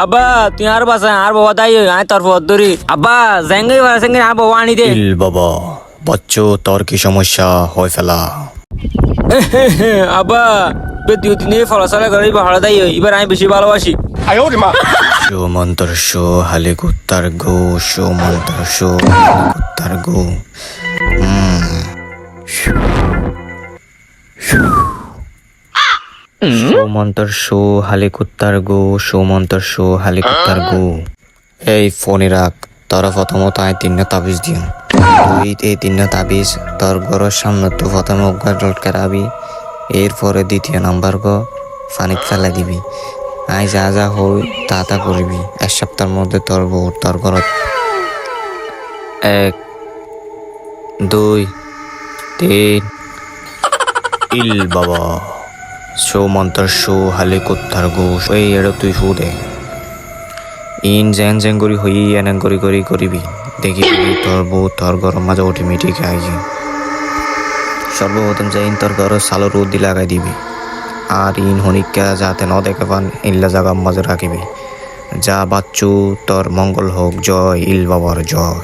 আব্বা তুই আর বাসা আর বাবা তাই আয় তোর পথ ধরি আব্বা জেঙ্গে জেঙ্গে আর বাবা আনি দে ইল বাবা বাচ্চো তোর কি সমস্যা হয় ফেলা আব্বা দুই দিনে ফলাচলা করে ভাড়া দেয় এবার আমি বেশি ভালোবাসি শো মন্তর শো হালে কুত্তার গো শো মন্তর শো কুত্তার গো শো মন্তর শো হালে কুত্তার গো শো মন্তর শো হালে কুত্তার গো এই ফোনে রাখ তোরা প্রথমত আয় তিন তাবিজ দিন তুই এই তিন তাবিজ তোর ঘরের সামনে তো প্রথমে অজ্ঞা লটকে রাখবি এরপরে দ্বিতীয় নাম্বার গো ফানিত ফেলে দিবি আই যা যা হই তা তা করবি এক সপ্তাহের মধ্যে তোর বউ তোর ঘরত 1 2 3 ইল বাবা শো মন্তর শো হালে কুত্তার গো এই এড়ো তুই শু দে ইন জেন জেন করি হই এনে করি করি করিবি দেখি তোর বউ তোর ঘরের মাঝে অটোমেটিক আইজি সর্বপ্রথম যাই তোর ঘরের সালো রোদি লাগাই দিবি আর ইন হনিকা যাতে ন দেখে পান ইল্লা জায়গার মাঝে রাখিবি যা বাচ্চু তোর মঙ্গল হোক জয় ইল বাবার জয়।